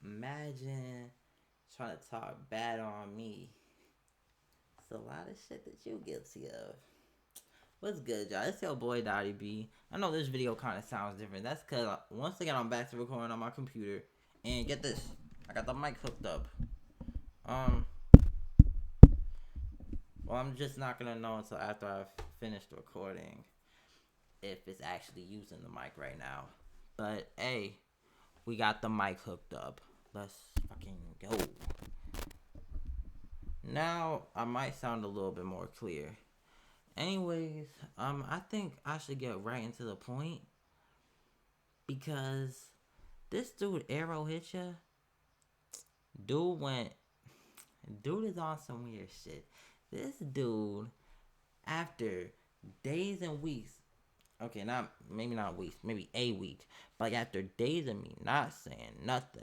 Imagine trying to talk bad on me. It's a lot of shit that you guilty of. What's good, y'all? It's your boy Dotty B. I know this video kind of sounds different. That's because once again I'm back to recording on my computer. And get this, I got the mic hooked up. Well, I'm just not gonna know until after I've finished recording if it's actually using the mic right now. But hey, we got the mic hooked up. Let's fucking go. Now I might sound a little bit more clear. Anyways, I think I should get right into the point because this dude ArrowHitYa, dude is on some weird shit. This dude, after days and weeks, okay, maybe not weeks, maybe a week, but like after days of me not saying nothing,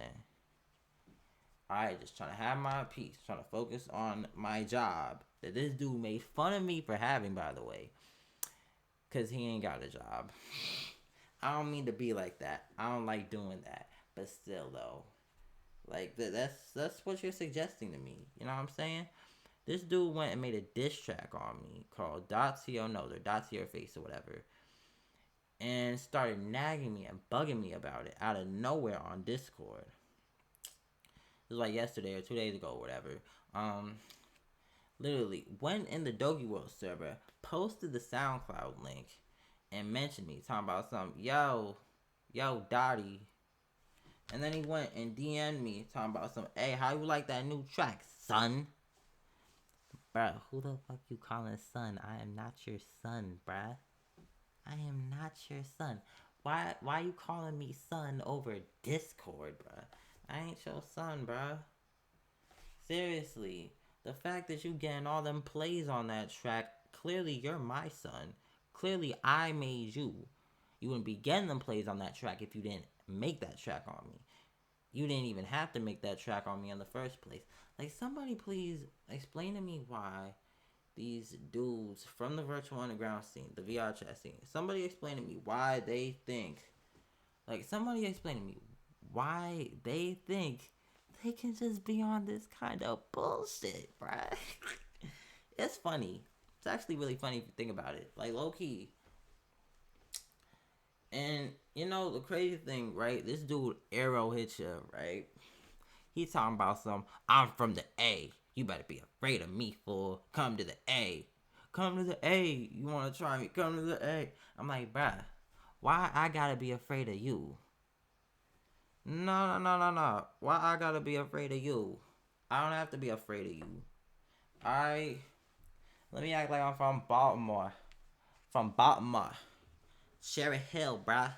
I just trying to have my peace, trying to focus on my job that this dude made fun of me for having, by the way, because he ain't got a job. I don't mean to be like that. I don't like doing that. But still, though, like, that's what you're suggesting to me. You know what I'm saying? This dude went and made a diss track on me called Dotty or Dotty or Face or whatever. And started nagging me and bugging me about it out of nowhere on Discord. It was like yesterday or 2 days ago or whatever. Literally went in the Doggy World server, posted the SoundCloud link, and mentioned me, talking about something, yo, Dotty. And then he went and DM'd me, talking about some, hey, how you like that new track, son? Bruh, who the fuck you calling son? I am not your son, bruh. I am not your son. Why you calling me son over Discord, bruh? I ain't your son, bruh. Seriously. The fact that you getting all them plays on that track, clearly you're my son. Clearly I made you. You wouldn't be getting them plays on that track if you didn't make that track on me. You didn't even have to make that track on me in the first place. Like, somebody please explain to me why these dudes from the virtual underground scene, the VR chat scene, somebody explain to me why they think, somebody explain to me why they think they can just be on this kind of bullshit, bruh. It's funny. It's actually really funny if you think about it. Like, low-key. And, you know, the crazy thing, right? This dude, ArrowHitYa, right? He's talking about I'm from the A. You better be afraid of me, fool. Come to the A. Come to the A. You want to try me? Come to the A. I'm like, bruh, why I gotta be afraid of you? No. Why I gotta be afraid of you? I don't have to be afraid of you. Let me act like I'm from Baltimore. From Baltimore. Cherry Hill, bruh.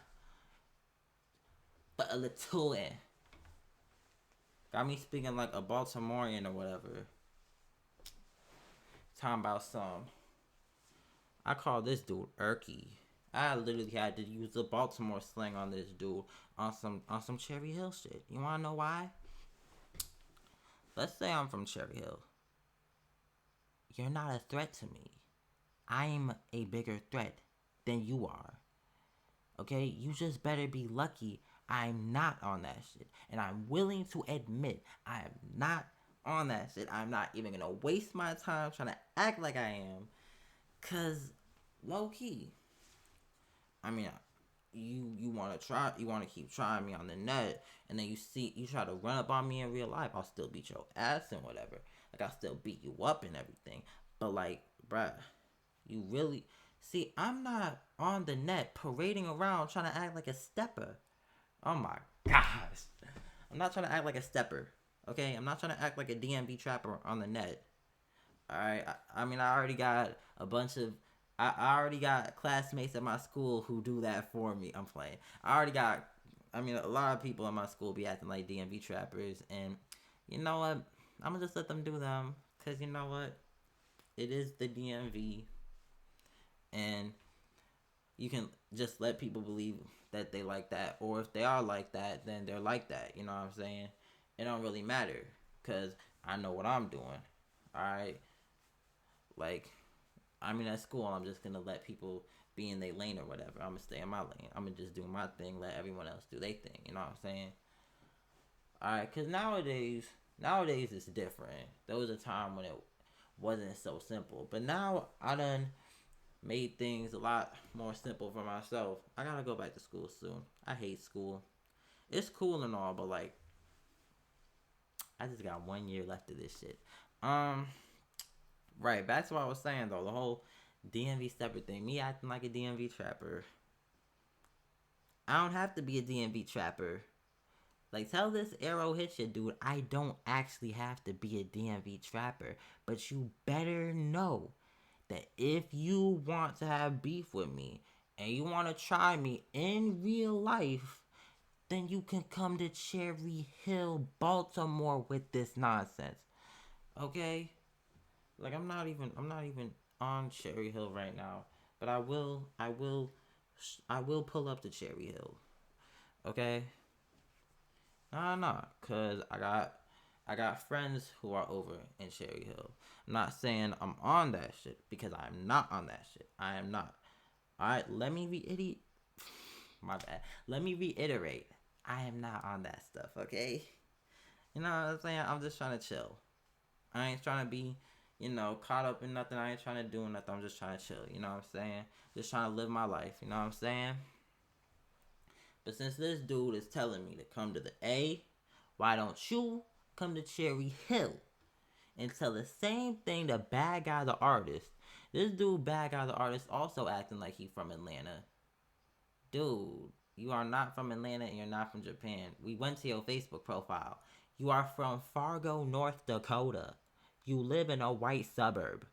But a little in. Got me speaking like a Baltimorean or whatever. Talking about some. I call this dude Erky. I literally had to use the Baltimore slang on this dude on some Cherry Hill shit. You wanna know why? Let's say I'm from Cherry Hill. You're not a threat to me. I'm a bigger threat than you are. Okay? You just better be lucky I'm not on that shit. And I'm willing to admit I am not on that shit. I'm not even gonna waste my time trying to act like I am. Cause low key, I mean, you want to keep trying me on the net, and then you try to run up on me in real life. I'll still beat your ass and whatever. Like, I'll still beat you up and everything. But like, bruh, you really see, I'm not on the net parading around trying to act like a stepper. Oh my gosh, I'm not trying to act like a stepper. Okay, I'm not trying to act like a DMV trapper on the net. Alright, I mean, I already got I already got classmates at my school who do that for me. I'm playing. A lot of people in my school be acting like DMV trappers, and you know what? I'm gonna just let them do them, cause you know what? It is the DMV, and you can just let people believe that they like that, or if they are like that, then they're like that. You know what I'm saying? It don't really matter, cause I know what I'm doing. Alright? Like, at school, I'm just gonna let people be in their lane or whatever. I'm gonna stay in my lane. I'm gonna just do my thing, let everyone else do their thing. You know what I'm saying? Alright, because nowadays it's different. There was a time when it wasn't so simple. But now I done made things a lot more simple for myself. I gotta go back to school soon. I hate school. It's cool and all, but like, I just got 1 year left of this shit. Um, right, back to what I was saying though, the whole DMV separate thing. Me acting like a DMV trapper. I don't have to be a DMV trapper. Like, tell this ArrowHitYa dude I don't actually have to be a DMV trapper. But you better know that if you want to have beef with me and you want to try me in real life, then you can come to Cherry Hill, Baltimore with this nonsense. Okay? Like, I'm not even on Cherry Hill right now, but I will pull up to Cherry Hill. Okay? Nah, cause I got friends who are over in Cherry Hill. I'm not saying I'm on that shit because I'm not on that shit. I am not. Alright, let me reiterate. My bad. Let me reiterate. I am not on that stuff, okay? You know what I'm saying? I'm just trying to chill. I ain't trying to be, caught up in nothing. I ain't trying to do nothing. I'm just trying to chill. You know what I'm saying? Just trying to live my life. You know what I'm saying? But since this dude is telling me to come to the A, why don't you come to Cherry Hill and tell the same thing to Bad Guy the Artist? This dude, Bad Guy the Artist, also acting like he from Atlanta. Dude, you are not from Atlanta and you're not from Japan. We went to your Facebook profile. You are from Fargo, North Dakota. You live in a white suburb.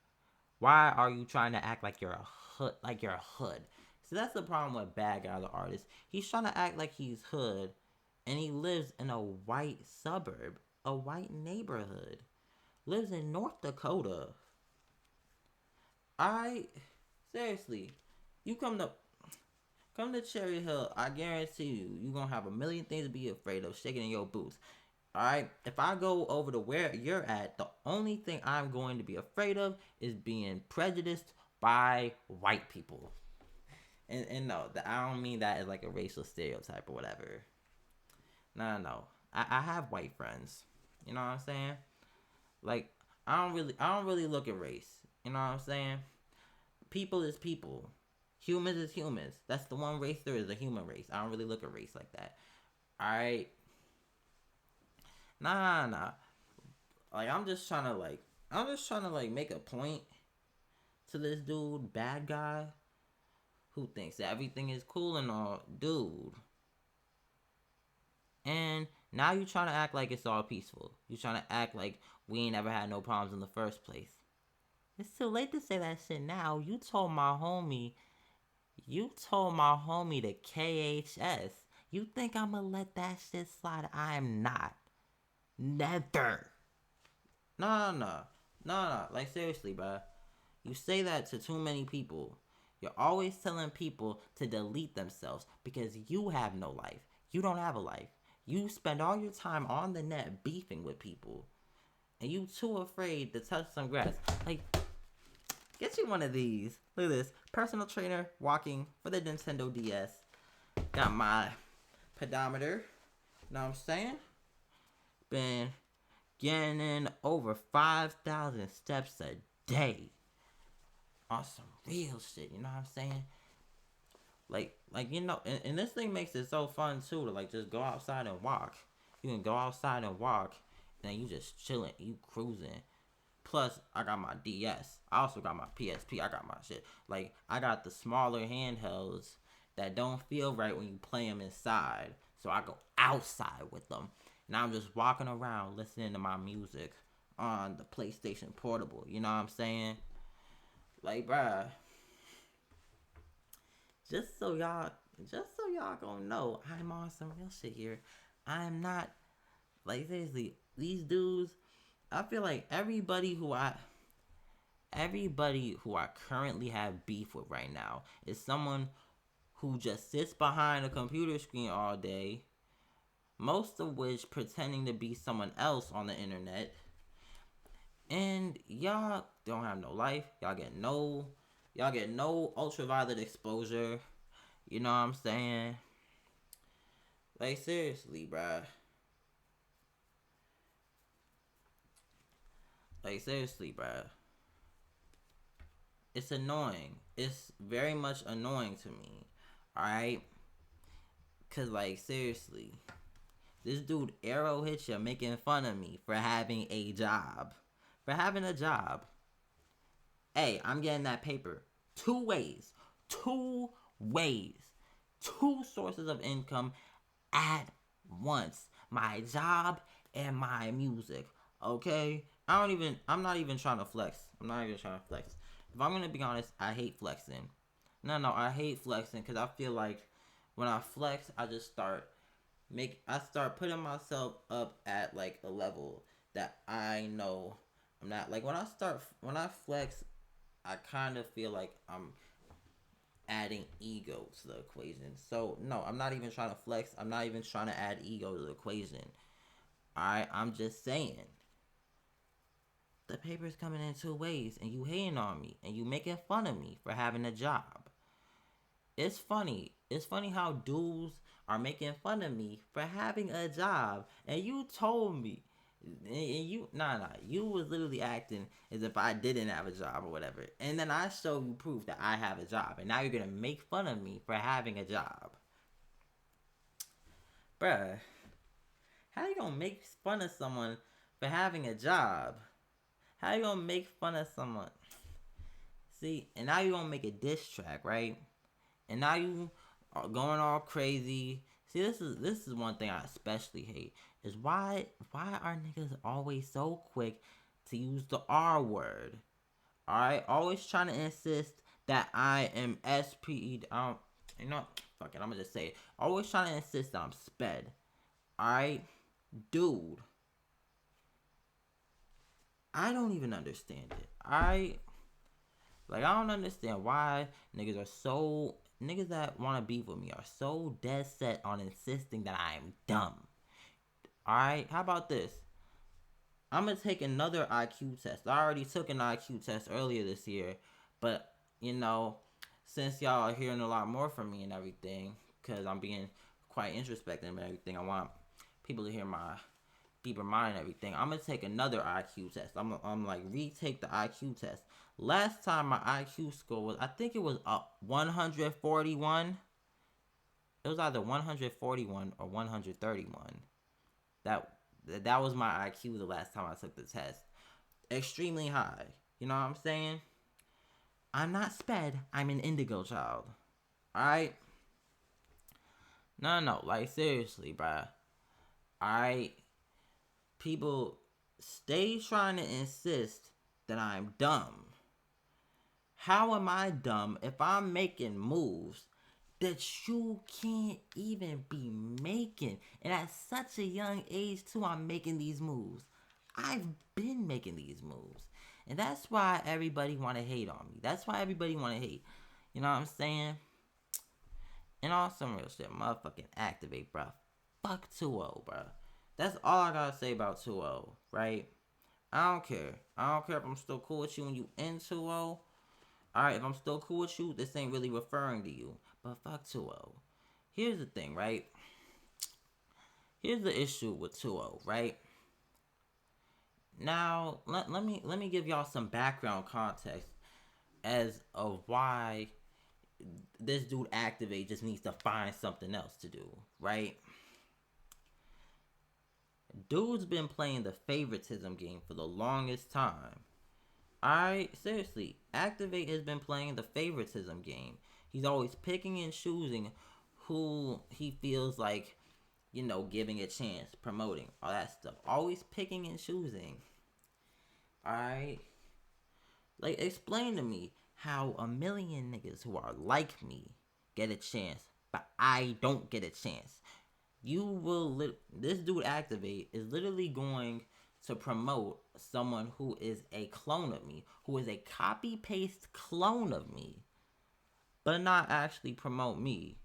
Why are you trying to act like you're a hood? Like you're a hood. So that's the problem with Bad Guy the Artist. He's trying to act like he's hood, and he lives in a white suburb, a white neighborhood. Lives in North Dakota. I seriously, you come to Cherry Hill. I guarantee you're gonna have a million things to be afraid of, shaking in your boots. Alright, if I go over to where you're at, the only thing I'm going to be afraid of is being prejudiced by white people. And no, I don't mean that as like a racial stereotype or whatever. No. I have white friends. You know what I'm saying? Like, I don't really look at race. You know what I'm saying? People is people. Humans is humans. That's the one race there is, a human race. I don't really look at race like that. Alright? Nah. Like, I'm just trying to make a point to this dude, Bad Guy, who thinks that everything is cool and all. Dude. And now you trying to act like it's all peaceful. You trying to act like we ain't ever had no problems in the first place. It's too late to say that shit now. You told my homie to KHS. You think I'ma let that shit slide? I am not. Never. No. Like, seriously, bruh. You say that to too many people. You're always telling people to delete themselves because you have no life. You don't have a life. You spend all your time on the net beefing with people. And you too afraid to touch some grass. Like, get you one of these. Look at this. Personal trainer walking for the Nintendo DS. Got my pedometer. Know what I'm saying? Been getting in over 5,000 steps a day. On some real shit, you know what I'm saying? Like and this thing makes it so fun too to like just go outside and walk. You can go outside and walk, and then you just chilling, you cruising. Plus, I got my DS. I also got my PSP. I got my shit. Like, I got the smaller handhelds that don't feel right when you play them inside. So I go outside with them, and I'm just walking around listening to my music on the PlayStation Portable. You know what I'm saying? Like, bruh, just so y'all gonna know, I'm on some real shit here. I'm not, like, seriously, these dudes, I feel like everybody who I currently have beef with right now is someone who just sits behind a computer screen all day, most of which pretending to be someone else on the internet. And y'all don't have no life. Y'all get no ultraviolet exposure. You know what I'm saying? Like, seriously, bruh. Like, seriously, bruh. It's annoying. It's very much annoying to me. Alright? Cause, like, seriously. This dude, ArrowHitYa, making fun of me for having a job. For having a job. Hey, I'm getting that paper. 2 ways. 2 ways. 2 sources of income at once. My job and my music. Okay? I'm not even trying to flex. I'm not even trying to flex. If I'm gonna be honest, I hate flexing. No, I hate flexing because I feel like when I flex, I just start putting myself up at like a level that I know I'm not. Like when I flex, I kind of feel like I'm adding ego to the equation. So no, I'm not even trying to flex. I'm not even trying to add ego to the equation. Alright, I'm just saying. The paper's coming in 2 ways, and you hating on me, and you making fun of me for having a job. It's funny. It's funny how dudes are making fun of me for having a job, and you told me, and you was literally acting as if I didn't have a job or whatever, and then I show you proof that I have a job, and now you're gonna make fun of me for having a job, bruh. How you gonna make fun of someone for having a job? How you gonna make fun of someone? See, and now you gonna make a diss track, right? And now you are going all crazy. See, this is one thing I especially hate is why are niggas always so quick to use the R word? All right, always trying to insist that I am SPE. You know, fuck it. I'm gonna just say it. Always trying to insist that I'm sped. All right, dude. I don't even understand it. I don't understand why niggas that want to beef with me are so dead set on insisting that I am dumb. Alright, how about this? I'm gonna take another IQ test. I already took an IQ test earlier this year, but since y'all are hearing a lot more from me and everything, because I'm being quite introspective and everything, I want people to hear my deeper mind and everything. I'm gonna take another IQ test. I'm like retake the IQ test. Last time my IQ score was, I think it was 141. It was either 141 or 131. That was my IQ the last time I took the test. Extremely high. You know what I'm saying? I'm not sped. I'm an indigo child. Alright? No. Like, seriously, bruh. Alright? People stay trying to insist that I'm dumb. How am I dumb if I'm making moves that you can't even be making? And at such a young age, too, I'm making these moves. I've been making these moves. And that's why everybody want to hate on me. That's why everybody want to hate. You know what I'm saying? And on some real shit, motherfucking activate, bro. Fuck 2-0, bro. That's all I gotta say about 2-0, right? I don't care. I don't care if I'm still cool with you when you in 2-0. Alright, if I'm still cool with you, this ain't really referring to you. But fuck 2-0. Here's the thing, right? Here's the issue with 2-0, right? Now, let me give y'all some background context as of why this dude Activate just needs to find something else to do, right? Dude's been playing the favoritism game for the longest time. Seriously, Activate has been playing the favoritism game. He's always picking and choosing who he feels like, giving a chance, promoting, all that stuff. Always picking and choosing. Alright? Like, explain to me how a million niggas who are like me get a chance, but I don't get a chance. This dude Activate is literally going to promote someone who is a clone of me, who is a copy-paste clone of me, but not actually promote me.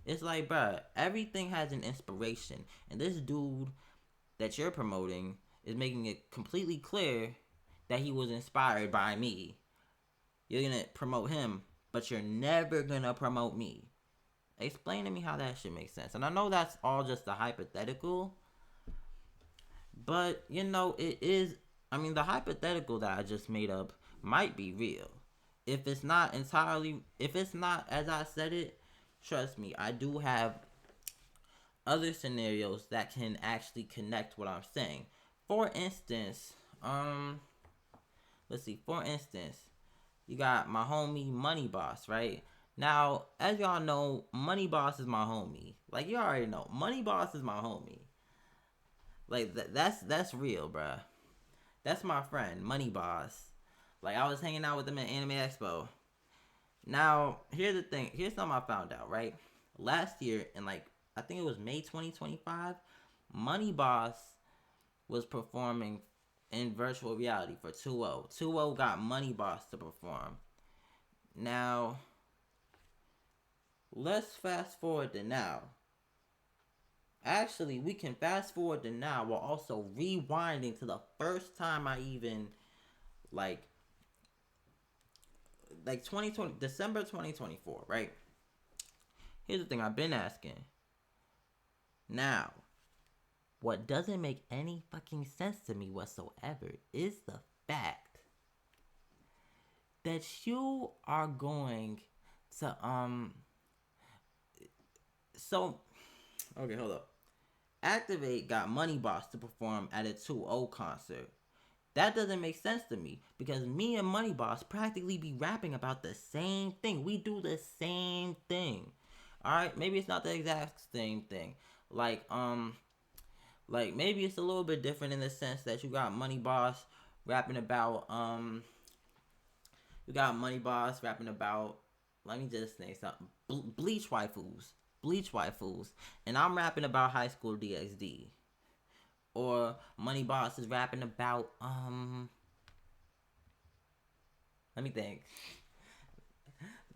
It's like, bruh, everything has an inspiration, and this dude that you're promoting is making it completely clear that he was inspired by me. You're gonna promote him, but you're never gonna promote me. Explain to me how that shit makes sense. And I know that's all just a hypothetical, but it is I mean, the hypothetical that I just made up might be real. If it's not entirely, if it's not as I said it, trust me, I do have other scenarios that can actually connect what I'm saying. For instance, let's see. For instance, you got my homie Money Boss, right? Now, as y'all know, Money Boss is my homie. Like you already know, Money Boss is my homie. Like that's real, bruh. That's my friend, Money Boss. Like I was hanging out with him at Anime Expo. Now, here's the thing. Here's something I found out, right? Last year, in like, I think it was May 2025, Money Boss was performing in virtual reality for 2-0. 2-0 got Money Boss to perform. Now, let's fast forward to now. Actually, we can fast forward to now while also rewinding to the first time I even, like 2020, December 2024, right? Here's the thing I've been asking. Now, what doesn't make any fucking sense to me whatsoever is the fact that you are going to, so, okay, hold up. Aktiveight got Money Boss to perform at a 2-0 concert. That doesn't make sense to me because me and Money Boss practically be rapping about the same thing. We do the same thing. Alright, maybe it's not the exact same thing. Like maybe it's a little bit different in the sense that you got Money Boss rapping about you got Money Boss rapping about, let me just say something, bleach waifus, and I'm rapping about high school DxD. Or Money Boss is rapping about let me think,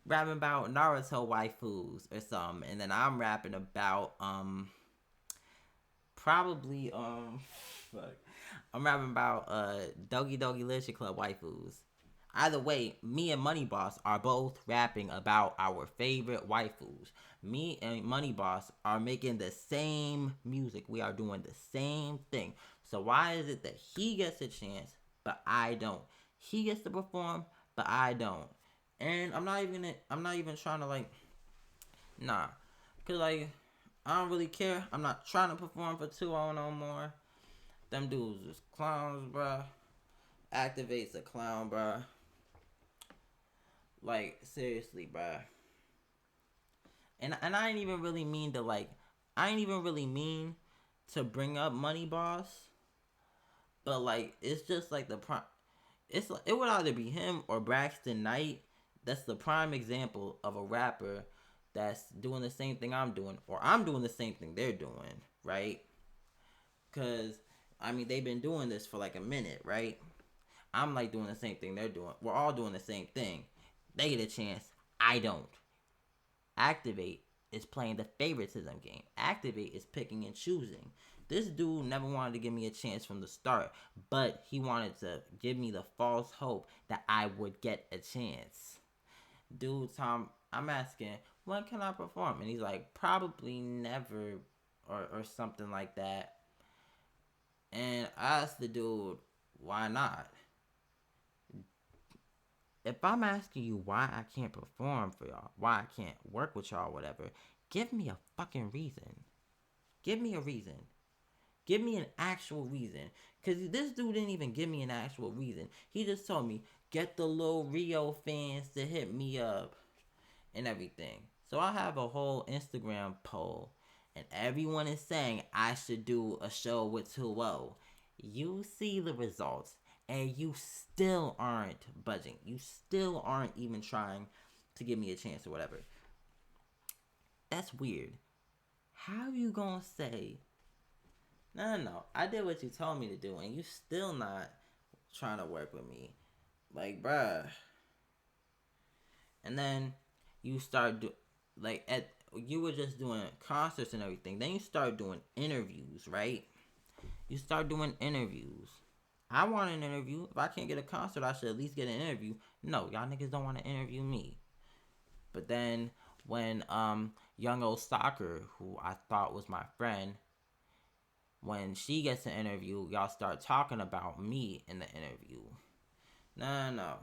rapping about Naruto waifus or something, and then I'm rapping about probably fuck. I'm rapping about Dogi Dogi Literature Club waifus. Either way, me and Money Boss are both rapping about our favorite waifus. Me and Money Boss are making the same music. We are doing the same thing. So why is it that he gets a chance, but I don't? He gets to perform, but I don't. And I'm not even trying to like, nah. Cause like, I don't really care. I'm not trying to perform for 2-0 no more. Them dudes is clowns, bruh. Aktiveight's a clown, bruh. Like, seriously, bruh. And I ain't even really mean to, like, I ain't even really mean to bring up Money Boss. But, like, it's just, like, it would either be him or Braxton Knight. That's the prime example of a rapper that's doing the same thing I'm doing. Or I'm doing the same thing they're doing, right? Because, I mean, they've been doing this for, like, a minute, right? I'm, like, doing the same thing they're doing. We're all doing the same thing. They get a chance. I don't. Aktiveight is playing the favoritism game. Aktiveight is picking and choosing. This dude never wanted to give me a chance from the start, but he wanted to give me the false hope that I would get a chance. Dude, Tom, I'm asking, when can I perform? And he's like, probably never, or something like that. And I asked the dude, why not? If I'm asking you why I can't perform for y'all, why I can't work with y'all, whatever, give me a fucking reason. Give me a reason. Give me an actual reason. Because this dude didn't even give me an actual reason. He just told me, get the little Rio fans to hit me up and everything. So I have a whole Instagram poll. And everyone is saying I should do a show with 2-0. You see the results. And you still aren't budging. You still aren't even trying to give me a chance or whatever. That's weird. How you gonna say, no, I did what you told me to do, and you still not trying to work with me? Like, bruh. And then you start you were just doing concerts and everything. Then you start doing interviews, right? You start doing interviews. I want an interview. If I can't get a concert, I should at least get an interview. No, y'all niggas don't want to interview me. But then when young old soccer, who I thought was my friend, when she gets an interview, y'all start talking about me in the interview. No.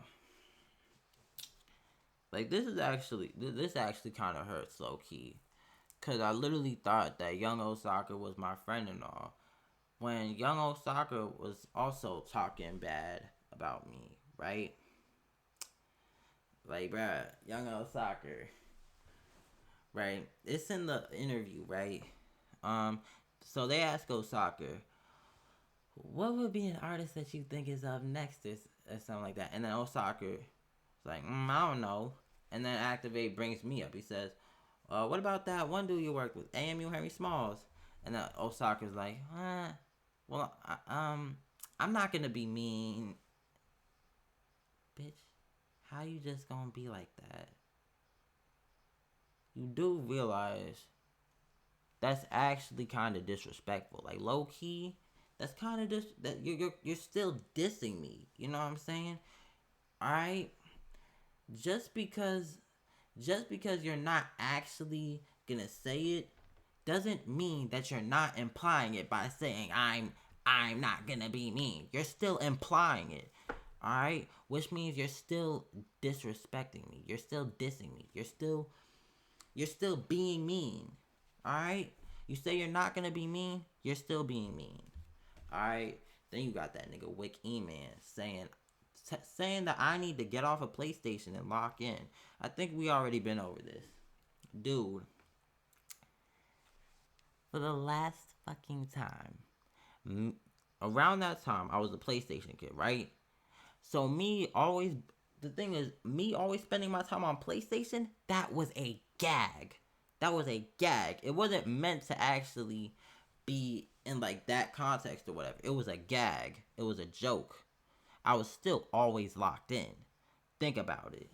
Like, this actually kind of hurts low key, cause I literally thought that young Osaka was my friend and all, when young Osaka was also talking bad about me, right? Like, bruh, young Osaka, right? It's in the interview, right? So they ask Osaka, what would be an artist that you think is up next, or something like that? And then Osaka is like, I don't know. And then Activate brings me up. He says, what about that one dude you worked with, AMU Henry Smalls? And then Osaka's like, well, I'm not gonna be mean. Bitch, how you just gonna be like that? You do realize that's actually kind of disrespectful. Like, low key, that's kind of that you're still dissing me. You know what I'm saying? All right. Just because you're not actually gonna say it doesn't mean that you're not implying it by saying I'm not gonna be mean. You're still implying it. All right, which means you're still disrespecting me. You're still dissing me. You're still being mean. All right, you say you're not gonna be mean. You're still being mean. All right. Then you got that nigga Wick E-Man saying that I need to get off a PlayStation and lock in. I think we already been over this, dude. For the last fucking time, around that time, I was a PlayStation kid, right? So me always spending my time on PlayStation, that was a gag. It wasn't meant to actually be in like that context or whatever. It was a gag. It was a joke. I was still always locked in. Think about it.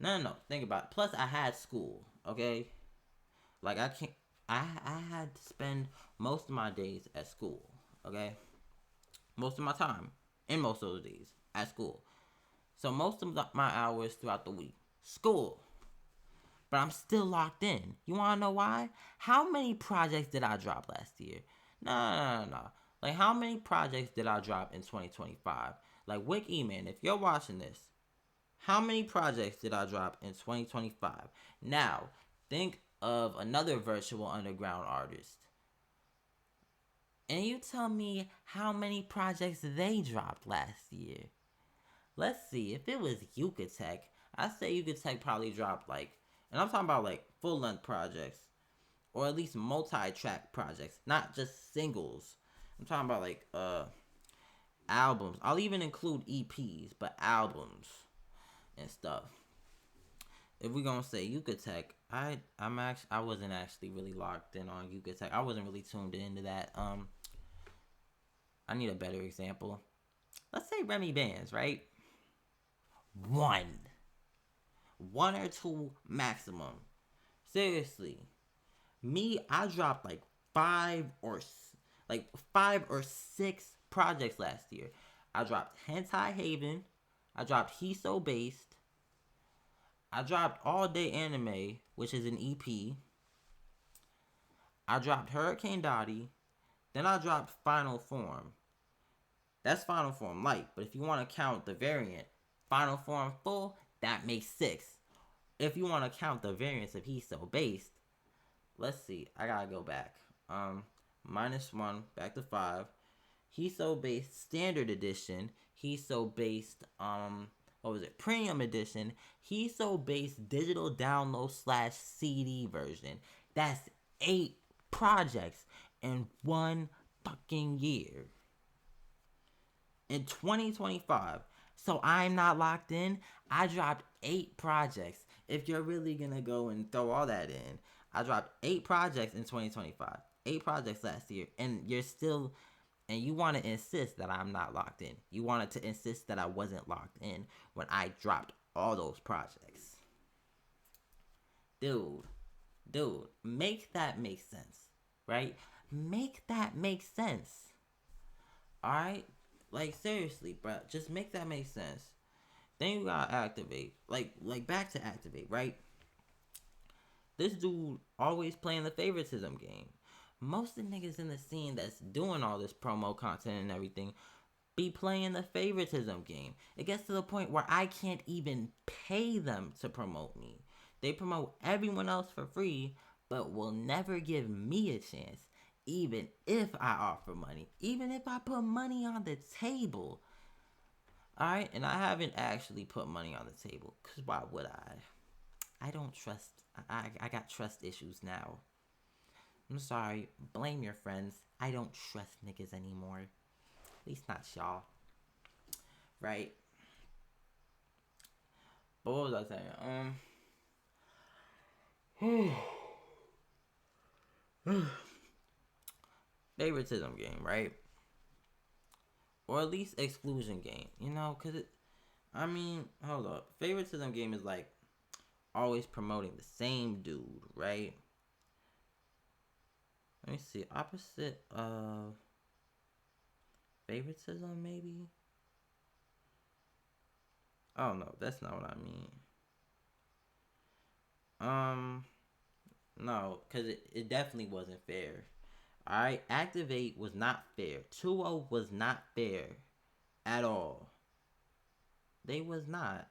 No. Think about it. Plus, I had school. Okay, like I had to spend most of my days at school. Okay, most of my time and most of those days at school. So most of my hours throughout the week, school. But I'm still locked in. You wanna know why? How many projects did I drop last year? No. Like, how many projects did I drop in 2025? Like, Wick E-Man, if you're watching this, how many projects did I drop in 2025? Now, think of another virtual underground artist. And you tell me how many projects they dropped last year. Let's see, if it was Yucatec, I'd say Yucatec probably dropped like, and I'm talking about like full-length projects, or at least multi-track projects, not just singles. I'm talking about like albums. I'll even include EPs, but albums and stuff. If we're gonna say Yucatec, I wasn't actually really locked in on Yucatec. I wasn't really tuned into that. I need a better example. Let's say Remy Bands, right? One or two maximum. Seriously, me, I dropped like five or six projects last year. I dropped Hentai Haven. I dropped He's So Based. I dropped All Day Anime, which is an EP. I dropped Hurricane Dotty. Then I dropped Final Form. That's Final Form Light. But if you want to count the variant, Final Form Full, that makes 6. If you want to count the variants of He's So Based, let's see. I gotta go back. -1, back to 5. He's So Based Standard Edition. He's So Based, what was it? Premium Edition. He's So Based Digital Download / CD version. That's 8 projects in one fucking year. In 2025. So I'm not locked in. I dropped 8 projects. If you're really gonna go and throw all that in, I dropped 8 projects in 2025. 8 projects last year. And you want to insist that I'm not locked in. You wanted to insist that I wasn't locked in when I dropped all those projects. Dude, make that make sense, right? Make that make sense. Alright? Like, seriously, bro. Just make that make sense. Then you gotta Activate. Like back to Activate, right? This dude always playing the favoritism game. most of the niggas in the scene that's doing all this promo content and everything be playing the favoritism game. It gets to the point where I can't even pay them to promote me. They promote everyone else for free, but will never give me a chance, even if I offer money, even if I put money on the table. Alright, and I haven't actually put money on the table, because why would I don't trust, I got trust issues now. I'm sorry, blame your friends. I don't trust niggas anymore. At least not y'all. Right? But what was I saying? Favoritism game, right? Or at least exclusion game, you know? Because hold up. Favoritism game is like always promoting the same dude, right? Let me see. Opposite of favoritism, maybe? Oh, no. That's not what I mean. No. Because it definitely wasn't fair. Alright? Activate was not fair. 2-0 was not fair. At all. They was not.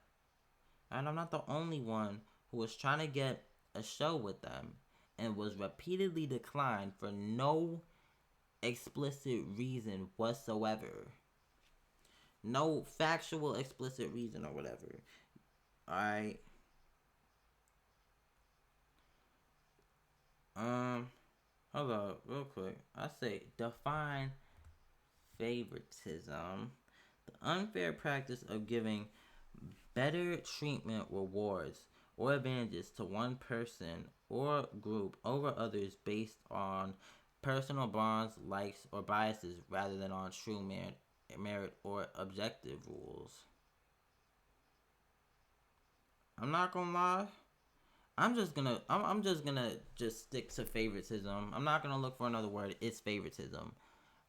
And I'm not the only one who was trying to get a show with them and was repeatedly declined for no explicit reason whatsoever. No factual explicit reason or whatever. Alright. Hold up, real quick. I say define favoritism. The unfair practice of giving better treatment, rewards, or advantages to one person or group over others based on personal bonds, likes, or biases rather than on true merit or objective rules. I'm not gonna lie. I'm just gonna just stick to favoritism. I'm not gonna look for another word. It's favoritism.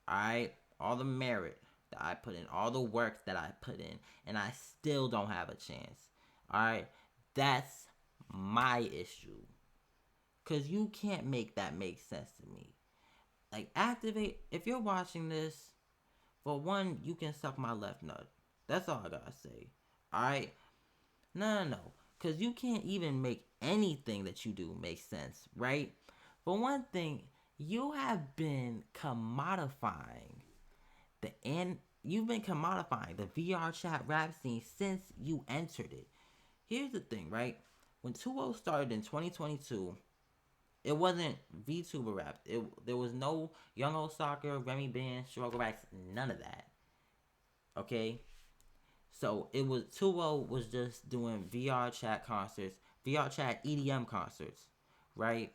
Alright? All the merit that I put in, all the work that I put in, and I still don't have a chance. Alright? That's my issue. Cause you can't make that make sense to me. Like, activate, if you're watching this, for one, you can suck my left nut. That's all I gotta say. Alright? No. Cause you can't even make anything that you do make sense, right? For one thing, you have been commodifying you've been commodifying the VR chat rap scene since you entered it. Here's the thing, right? When 2-0 started in 2022, it wasn't VTuber rap. There was no Young Old Soccer, Remy Band, Struggle Racks, none of that. Okay? So it was 2-0 was just doing VR chat concerts, VR chat EDM concerts, right?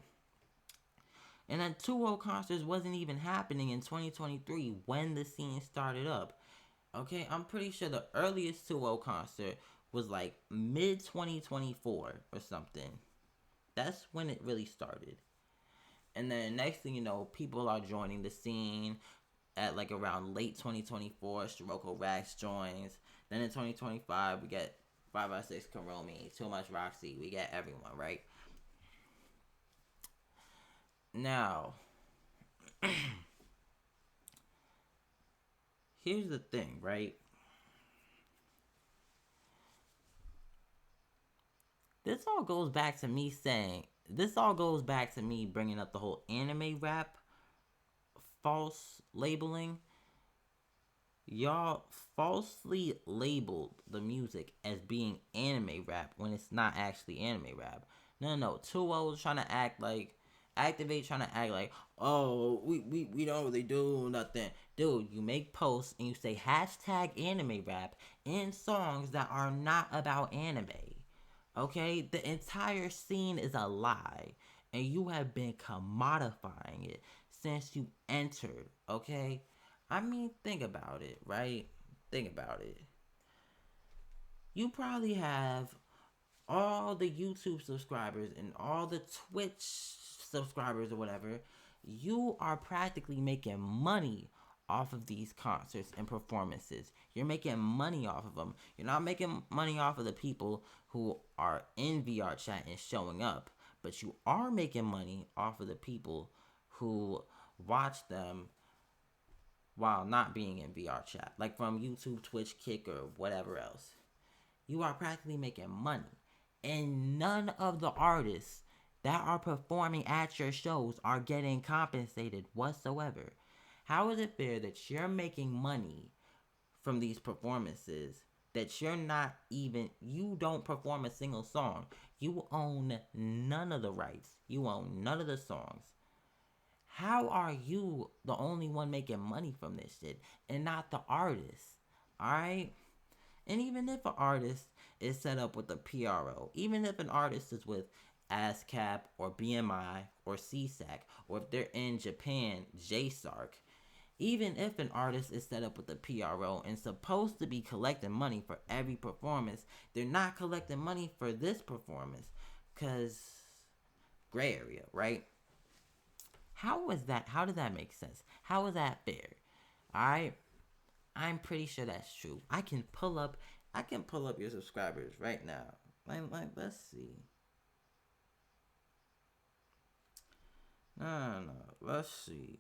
And then 2-0 concerts wasn't even happening in 2023 when the scene started up. Okay, I'm pretty sure the earliest 2-0 concert was like mid 2024 or something. That's when it really started. And then next thing you know, people are joining the scene at like around late 2024. Shiroko Rax joins. Then in 2025, we get 5x6 Karomi, Too Much Roxy. We get everyone, right? Now, here's the thing, right? This all goes back to me bringing up the whole anime rap false labeling. Y'all falsely labeled the music as being anime rap when it's not actually anime rap. No. 2-0 trying to act like, Activate trying to act like, oh, we don't really do nothing. Dude, you make posts and you say hashtag anime rap in songs that are not about anime. Okay? The entire scene is a lie. And you have been commodifying it since you entered. Okay? I mean, think about it, right? Think about it. You probably have all the YouTube subscribers and all the Twitch subscribers or whatever. You are practically making money off of these concerts and performances. You're making money off of them. You're not making money off of the people who are in VR chat and showing up, but you are making money off of the people who watch them while not being in VR chat, like from YouTube, Twitch, Kick, or whatever else. You are practically making money. And none of the artists that are performing at your shows are getting compensated whatsoever. How is it fair that you're making money from these performances that you don't perform a single song? You own none of the rights. You own none of the songs. How are you the only one making money from this shit and not the artist? Alright? And even if an artist is set up with a PRO, even if an artist is with ASCAP or BMI or CSAC, or if they're in Japan, JSARC, even if an artist is set up with a PRO and supposed to be collecting money for every performance, they're not collecting money for this performance because gray area, right? How is that? How does that make sense? How is that fair? Alright? I'm pretty sure that's true. I can pull up your subscribers right now. Like let's see. No. Let's see.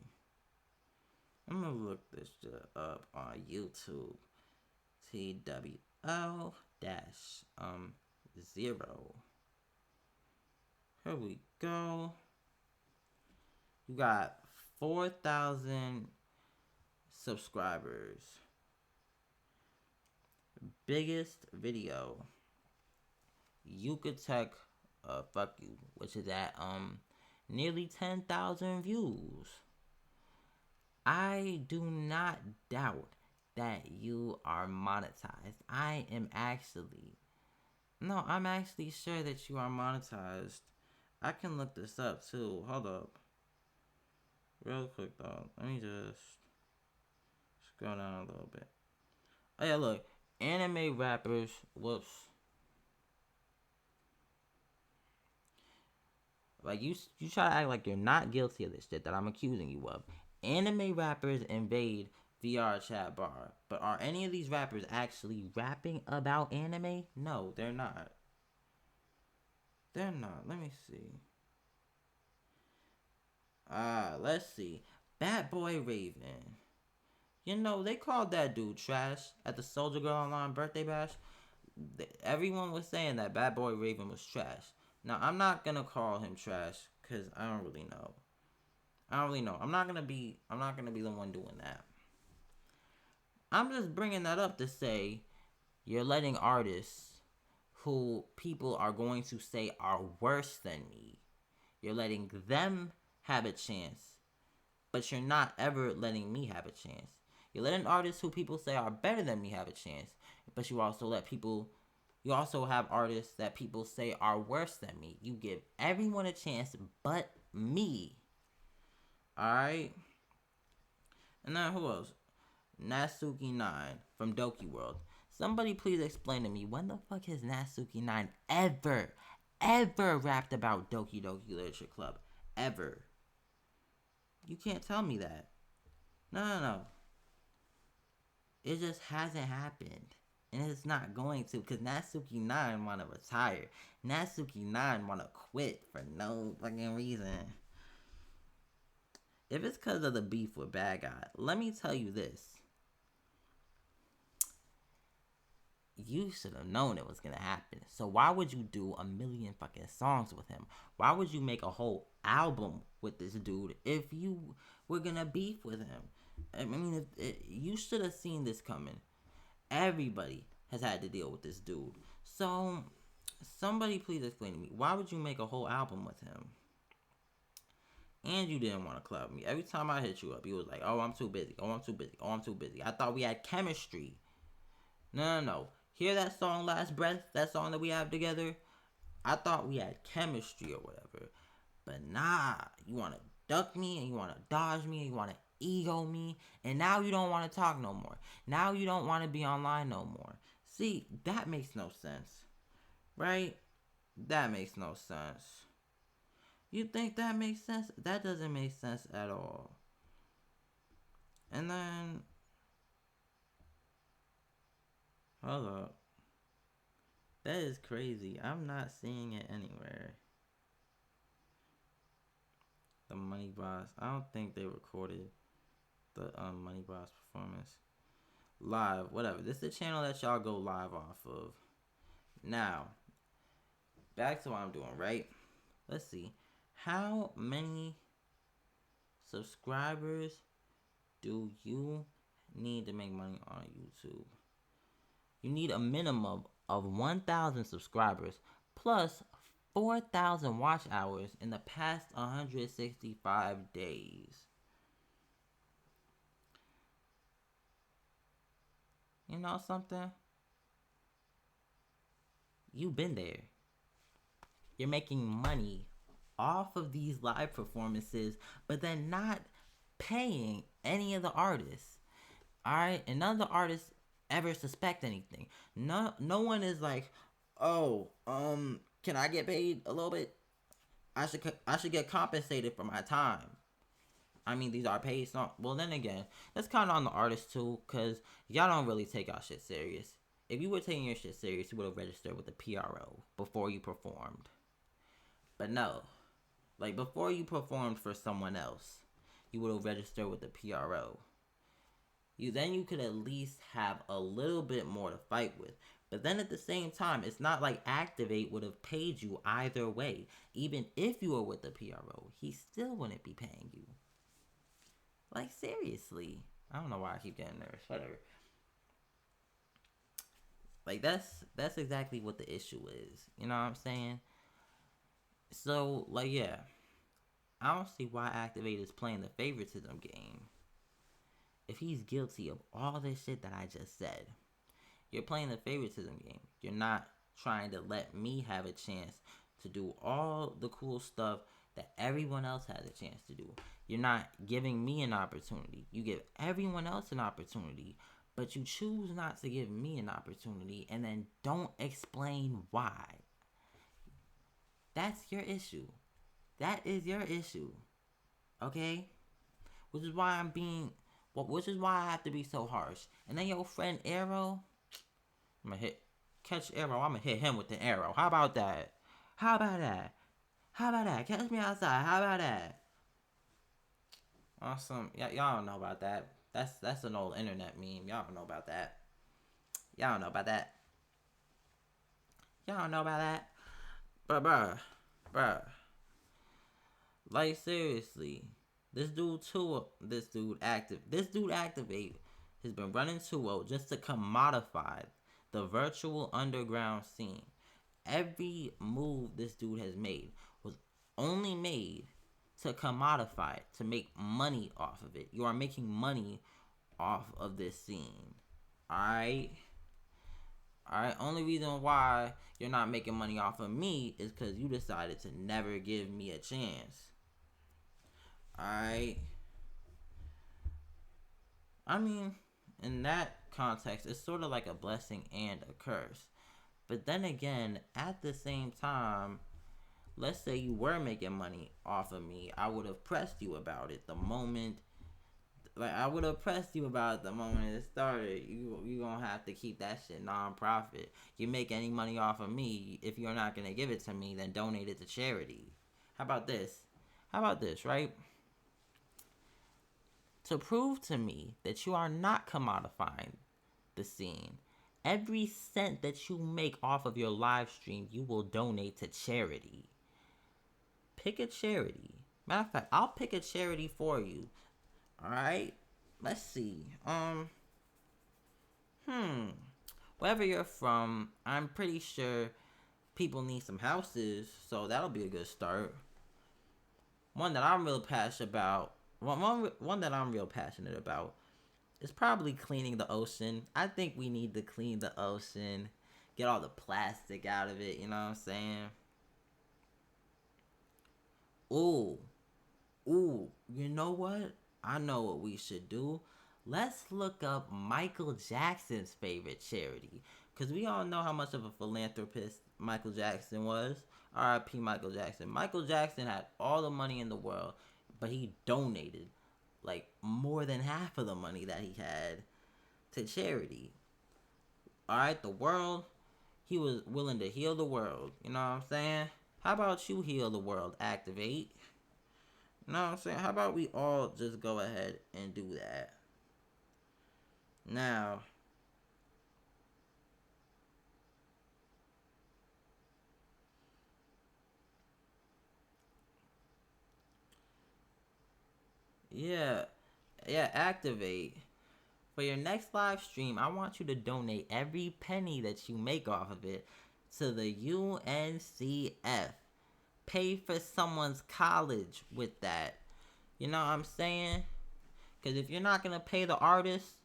I'm gonna look this shit up on YouTube. TWL dash 0. Here we go. You got 4,000 subscribers. Biggest video, FUKK, fuck you, which is at nearly 10,000 views. I do not doubt that you are monetized. I'm actually sure that you are monetized. I can look this up too. Hold up. Real quick though. Let me just scroll down a little bit. Oh yeah, look. Anime rappers, whoops. Like you try to act like you're not guilty of this shit that I'm accusing you of. Anime rappers invade VR chat bar, but are any of these rappers actually rapping about anime? No, they're not. They're not. Let me see. Let's see. Bad Boy Raven. You know, they called that dude trash at the Soldier Girl Online birthday bash. Everyone was saying that Bad Boy Raven was trash. Now, I'm not gonna call him trash because I don't really know. I'm not gonna be the one doing that. I'm just bringing that up to say you're letting artists who people are going to say are worse than me, you're letting them have a chance, but you're not ever letting me have a chance. You're letting artists who people say are better than me have a chance, but you also have artists that people say are worse than me. You give everyone a chance but me. Alright? And then who else? Natsuki9 from Doki World. Somebody please explain to me, when the fuck has Natsuki9 ever rapped about Doki Doki Literature Club? Ever. You can't tell me that. No. It just hasn't happened. And it's not going to, because Natsuki9 want to retire. Natsuki9 want to quit for no fucking reason. If it's because of the beef with Bad Guy, let me tell you this. You should have known it was going to happen. So why would you do a million fucking songs with him? Why would you make a whole album with this dude if you were going to beef with him? I mean, you should have seen this coming. Everybody has had to deal with this dude. So, somebody please explain to me, why would you make a whole album with him? And you didn't want to club me. Every time I hit you up, you was like, oh, I'm too busy. Oh, I'm too busy. Oh, I'm too busy. I thought we had chemistry. No. Hear that song, Last Breath? That song that we have together? I thought we had chemistry or whatever. But nah, you want to duck me and you want to dodge me and you want to ego me. And now you don't want to talk no more. Now you don't want to be online no more. See, that makes no sense. Right? That makes no sense. You think that makes sense? That doesn't make sense at all. And then... hold up. That is crazy. I'm not seeing it anywhere. the Money Boss. I don't think they recorded the Money Boss performance live. Whatever. This is the channel that y'all go live off of. Now, back to what I'm doing, right? Let's see. How many subscribers do you need to make money on YouTube? You need a minimum of 1,000 subscribers plus 4,000 watch hours in the past 165 days. You know something? You've been there. You're making money off of these live performances, but then not paying any of the artists. Alright? And none of the artists ever suspect anything. No one is like, oh, can I get paid a little bit? I should get compensated for my time. I mean, these are paid songs. Well, then again, that's kind of on the artist too, because y'all don't really take our shit serious. If you were taking your shit serious, you would have registered with the PRO before you performed. But no. Like, before you performed for someone else, you would have registered with the PRO. Then you could at least have a little bit more to fight with. But then at the same time, it's not like Activate would have paid you either way. Even if you were with the PRO, he still wouldn't be paying you. Like, seriously. I don't know why I keep getting nervous. Whatever. Like, that's exactly what the issue is. You know what I'm saying? So, like, yeah. I don't see why Activate is playing the favoritism game. If he's guilty of all this shit that I just said, you're playing the favoritism game. You're not trying to let me have a chance to do all the cool stuff that everyone else has a chance to do. You're not giving me an opportunity. You give everyone else an opportunity, but you choose not to give me an opportunity and then don't explain why. That's your issue. That is your issue. Okay? Which is why I have to be so harsh. And then your friend Arrow, I'm gonna catch Arrow. I'm gonna hit him with the arrow. How about that? How about that? How about that? Catch me outside. How about that? Awesome. Y'all don't know about that. That's an old internet meme. Y'all don't know about that. Y'all don't know about that. Y'all don't know about that. Bruh. Like, seriously. This dude Activate has been running 2-0 just to commodify the virtual underground scene. Every move this dude has made was only made to commodify it, to make money off of it. You are making money off of this scene. Alright? Only reason why you're not making money off of me is because you decided to never give me a chance. Alright? I mean, in that context, it's sort of like a blessing and a curse. But then again, at the same time, let's say you were making money off of me, I would have pressed you about it the moment. Like, I would have pressed you about it the moment it started. You gonna have to keep that shit non-profit. You make any money off of me, if you're not gonna give it to me, then donate it to charity. How about this, right? To prove to me that you are not commodifying the scene, every cent that you make off of your live stream, you will donate to charity. Pick a charity. Matter of fact, I'll pick a charity for you. Alright? Let's see. Wherever you're from, I'm pretty sure people need some houses, so that'll be a good start. One that I'm real passionate about. One that I'm real passionate about is probably cleaning the ocean. I think we need to clean the ocean, get all the plastic out of it, you know what I'm saying? Ooh, you know what? I know what we should do. Let's look up Michael Jackson's favorite charity, because we all know how much of a philanthropist Michael Jackson was. R.I.P. Michael Jackson. Michael Jackson had all the money in the world, but he donated like more than half of the money that he had to charity. Alright, the world, he was willing to heal the world. You know what I'm saying? How about you heal the world, Activate? You know what I'm saying? How about we all just go ahead and do that? Now, yeah, yeah, activate. For your next live stream, I want you to donate every penny that you make off of it to the UNCF. Pay for someone's college with that. You know what I'm saying? Because if you're not gonna pay the artist,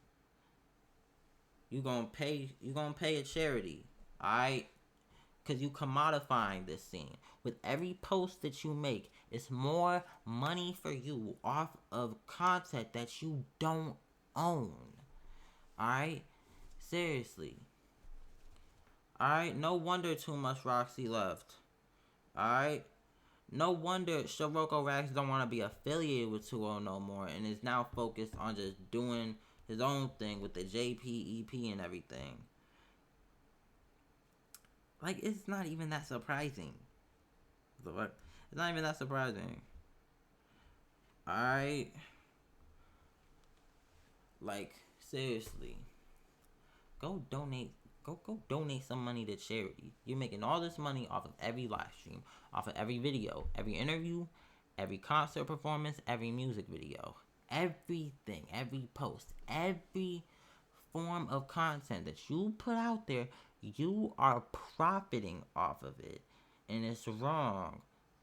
you gonna pay a charity. Alright? Because you commodifying this scene. With every post that you make, it's more money for you off of content that you don't own. Alright? Seriously. Alright? No wonder Too Much Roxy left. Alright? No wonder Shiroko Rax don't want to be affiliated with 2-0 no more and is now focused on just doing his own thing with the JPEP and everything. Like, it's not even that surprising. It's not even that surprising. Alright? Like, seriously. Go donate some money to charity. You're making all this money off of every live stream, off of every video, every interview, every concert performance, every music video. Everything, every post, every form of content that you put out there, you are profiting off of it. And it's wrong.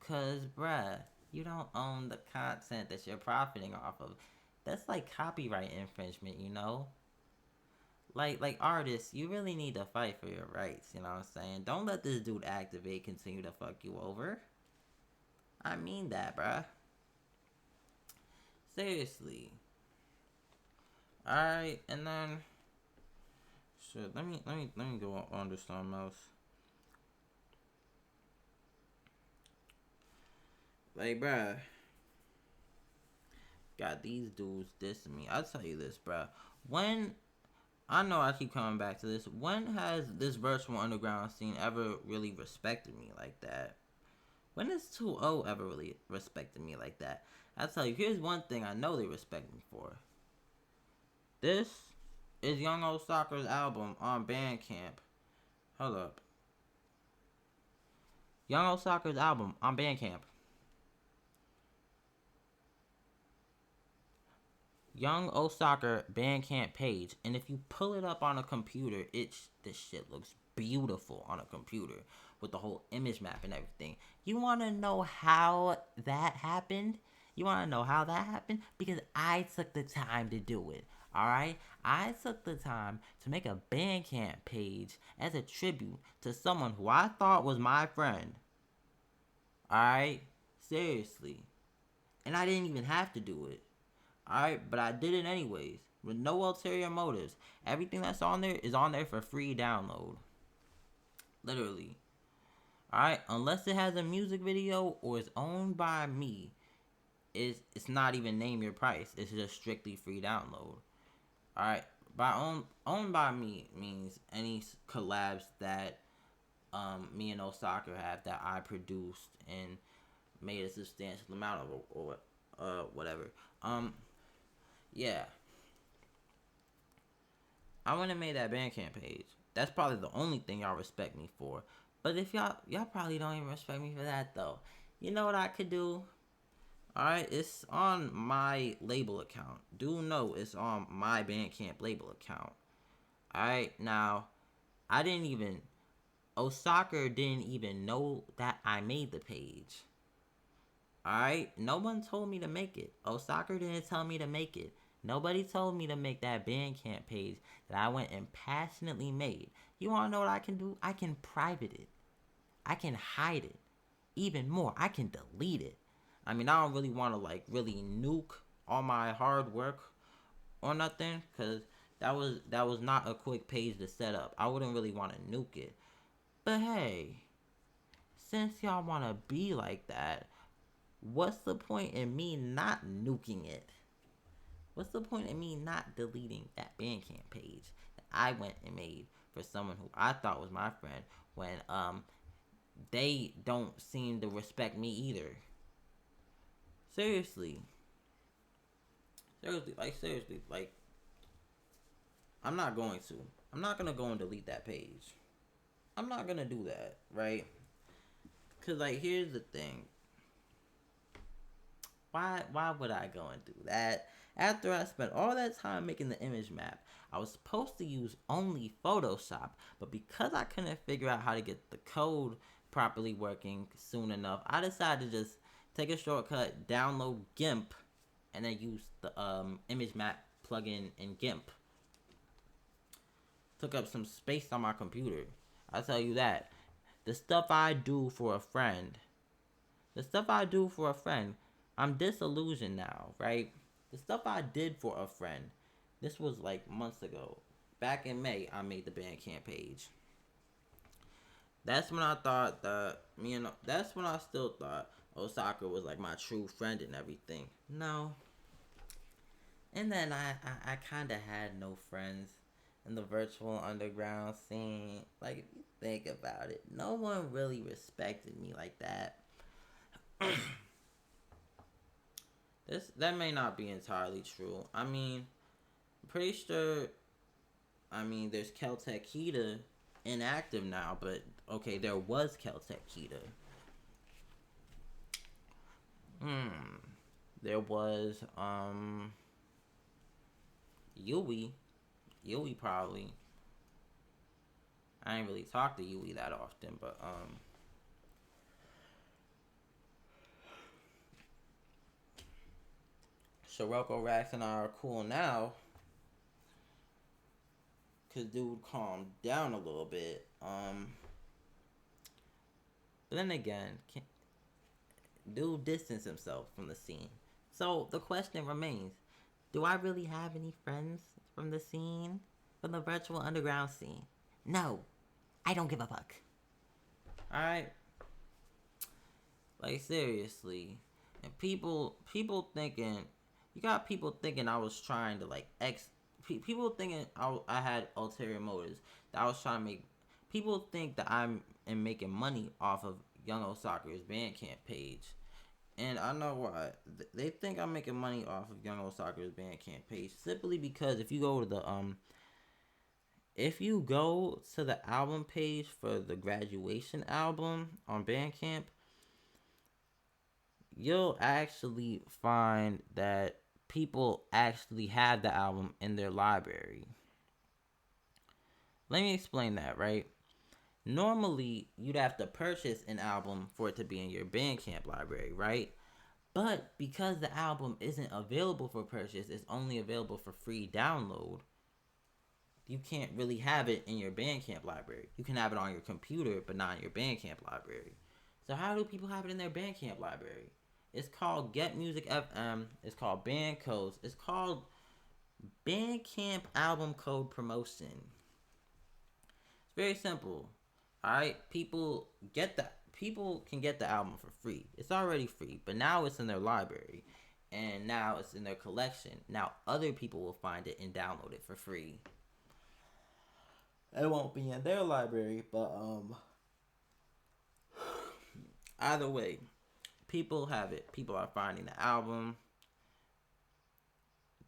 Cause bruh, you don't own the content that you're profiting off of. That's like copyright infringement, you know? Like artists, you really need to fight for your rights, you know what I'm saying? Don't let this dude activate continue to fuck you over. I mean that, bruh. Seriously. Alright, and then shit, let me go on to something else. Like, bruh, got these dudes dissing me. I'll tell you this, bruh. When I know I keep coming back to this. When has this virtual underground scene ever really respected me like that? When has 2-0 ever really respected me like that? I'll tell you, here's one thing I know they respect me for. This is Young Osaka's album on Bandcamp. Hold up. Young Osaka's album on Bandcamp. Young Osaka Bandcamp page, and if you pull it up on a computer, this shit looks beautiful on a computer with the whole image map and everything. You want to know how that happened? You want to know how that happened? Because I took the time to do it. All right, I took the time to make a Bandcamp page as a tribute to someone who I thought was my friend. All right, seriously, and I didn't even have to do it. Alright, but I did it anyways. With no ulterior motives. Everything that's on there is on there for free download. Literally. Alright, unless it has a music video or is owned by me, it's not even name your price. It's just strictly free download. Alright, owned by me means any collabs that me and Osaka have that I produced and made a substantial amount of or whatever. Yeah. I wouldn't have made that Bandcamp page. That's probably the only thing y'all respect me for. But if y'all probably don't even respect me for that though. You know what I could do? Alright, it's on my label account. Do know it's on my Bandcamp label account. Alright, now I didn't even Osaka didn't even know that I made the page. Alright, no one told me to make it. Osaka didn't tell me to make it. Nobody told me to make that Bandcamp page that I went and passionately made. You want to know what I can do? I can private it. I can hide it. Even more, I can delete it. I mean, I don't really want to like really nuke all my hard work or nothing, cause that was not a quick page to set up. I wouldn't really want to nuke it. But hey, since y'all want to be like that, what's the point in me not nuking it? What's the point in me not deleting that Bandcamp page that I went and made for someone who I thought was my friend when they don't seem to respect me either? Seriously. Seriously, like, I'm not going to. I'm not gonna go and delete that page. I'm not gonna do that, right? Cause like, here's the thing. Why would I go and do that? After I spent all that time making the image map, I was supposed to use only Photoshop, but because I couldn't figure out how to get the code properly working soon enough, I decided to just take a shortcut, download GIMP, and then use the image map plugin in GIMP. Took up some space on my computer. I'll tell you that. The stuff I do for a friend. I'm disillusioned now, right? The stuff I did for a friend. This was like months ago. Back in May, I made the Bandcamp page. That's when I thought that that's when I still thought Osaka was like my true friend and everything. No. And then I kind of had no friends in the virtual underground scene. Like, if you think about it, no one really respected me like that. That may not be entirely true. I mean, I'm pretty sure. I mean, there's Keltec Kita inactive now, but okay, there was Keltec Kita. There was Yui. Yui probably. I ain't really talked to Yui that often, but Sirocco Rax and I are cool now. Cause dude calmed down a little bit. But then again, dude distanced himself from the scene. So the question remains, do I really have any friends from the scene? From the virtual underground scene? No. I don't give a fuck. Alright? Like, seriously. And people thinking, you got people thinking I was trying to, like, people thinking I had ulterior motives. That I was trying to make, people think that I'm making money off of Young Osaka's Bandcamp page. And I know why. They think I'm making money off of Young Osaka's Bandcamp page simply because if you go to the album page for the Graduation album on Bandcamp, you'll actually find that people actually have the album in their library. Let me explain that, right? Normally, you'd have to purchase an album for it to be in your Bandcamp library, right? But because the album isn't available for purchase, it's only available for free download, you can't really have it in your Bandcamp library. You can have it on your computer, but not in your Bandcamp library. So how do people have it in their Bandcamp library? It's called Get Music FM. It's called Band Codes. It's called Bandcamp Album Code Promotion. It's very simple. Alright? People can get the album for free. It's already free, but now it's in their library. And now it's in their collection. Now other people will find it and download it for free. It won't be in their library, but either way, people have it. People are finding the album.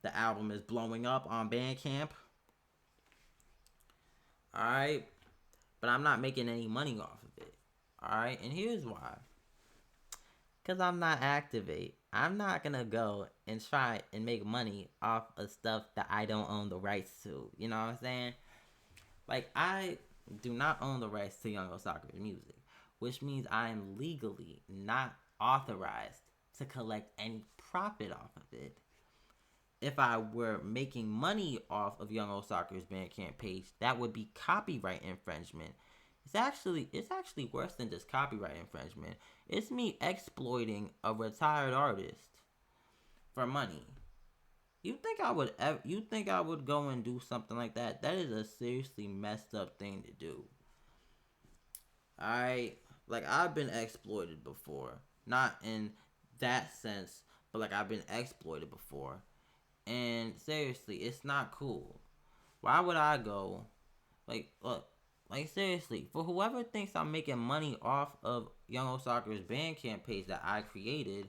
The album is blowing up on Bandcamp. Alright? But I'm not making any money off of it. Alright? And here's why. Because I'm not Activate. I'm not going to go and try and make money off of stuff that I don't own the rights to. You know what I'm saying? Like, I do not own the rights to Young Osaka's music, which means I am legally not authorized to collect any profit off of it. If I were making money off of Young Osaka's Bandcamp page, that would be copyright infringement. It's actually worse than just copyright infringement. It's me exploiting a retired artist for money. You think I would go and do something like that? That is a seriously messed up thing to do. I've been exploited before. Not in that sense, but like I've been exploited before. And seriously, it's not cool. Why would I go? Seriously, for whoever thinks I'm making money off of Young Osaka's Bandcamp page that I created,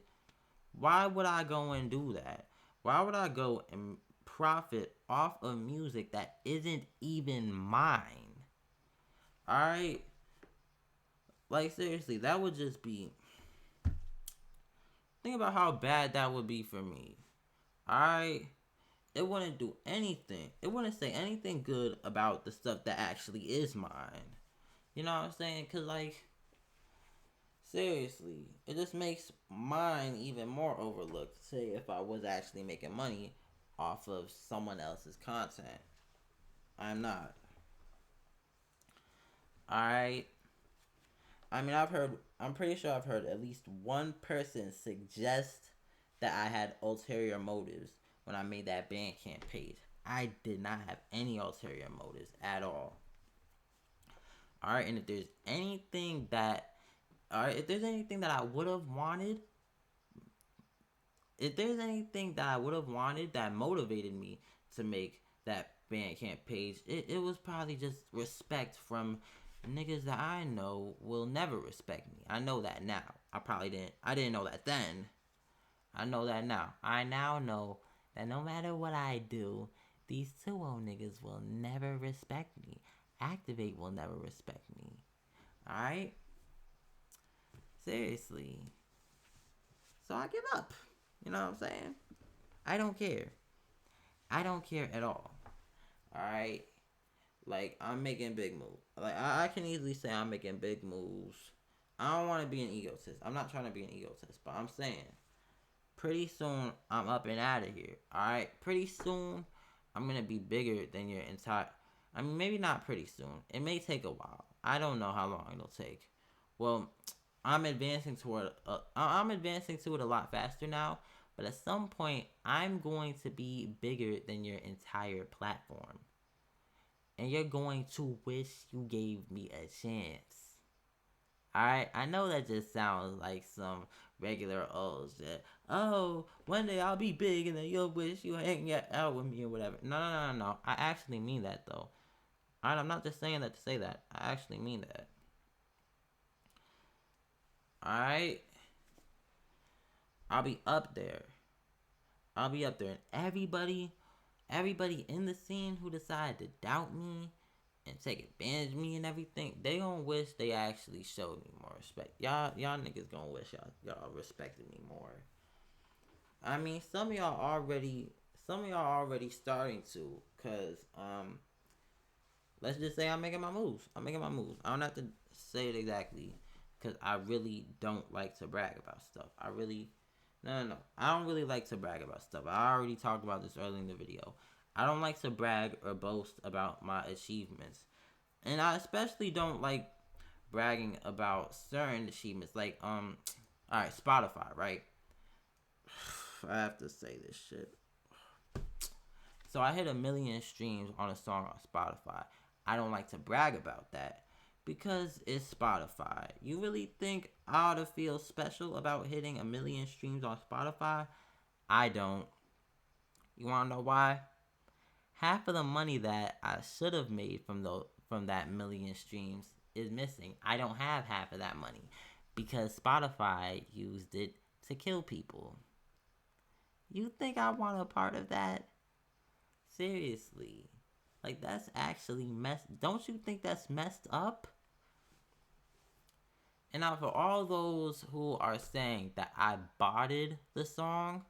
Why would I go and do that? Why would I go and profit off of music that isn't even mine? Alright? Like, seriously, that would just be. Think about how bad that would be for me. Alright? It wouldn't do anything. It wouldn't say anything good about the stuff that actually is mine. You know what I'm saying? Because, like, seriously, it just makes mine even more overlooked. Say, if I was actually making money off of someone else's content. I'm not. Alright? I mean, I'm pretty sure I've heard at least one person suggest that I had ulterior motives when I made that Bandcamp page. I did not have any ulterior motives at all. Alright, and if there's anything that I would have wanted, that motivated me to make that Bandcamp page, it was probably just respect from niggas that I know will never respect me. I know that now. I didn't know that then. I know that now. I now know that no matter what I do, these 2-0 niggas will never respect me. Activate will never respect me. Alright? Seriously. So I give up. You know what I'm saying? I don't care. I don't care at all. Alright? Like, I'm making big moves. Like, I can easily say I'm making big moves. I don't want to be an egotist. I'm not trying to be an egotist. But I'm saying, pretty soon, I'm up and out of here. Alright? Pretty soon, I'm going to be bigger than your entire... I mean, maybe not pretty soon. It may take a while. I don't know how long it'll take. Well, I'm advancing to it a lot faster now. But at some point, I'm going to be bigger than your entire platform. And you're going to wish you gave me a chance. Alright? I know that just sounds like some regular old shit. Oh, one day I'll be big and then you'll wish you hang out with me or whatever. No. I actually mean that, though. Alright? I'm not just saying that to say that. I actually mean that. Alright? I'll be up there. And everybody in the scene who decided to doubt me and take advantage of me and everything, they gonna wish they actually showed me more respect. Y'all niggas gonna wish y'all respected me more. I mean, some of y'all already starting to, cause let's just say I'm making my moves. I don't have to say it exactly, cause I really don't like to brag about stuff. No. I don't really like to brag about stuff. I already talked about this earlier in the video. I don't like to brag or boast about my achievements. And I especially don't like bragging about certain achievements. Like, alright, Spotify, right? I have to say this shit. So I hit 1 million streams on a song on Spotify. I don't like to brag about that. Because it's Spotify. You really think I ought to feel special about hitting 1 million streams on Spotify? I don't. You wanna know why? Half of the money that I should have made from that 1 million streams is missing. I don't have half of that money because Spotify used it to kill people. You think I want a part of that? Seriously. Like, that's actually don't you think that's messed up? And now, for all those who are saying that I botted the song,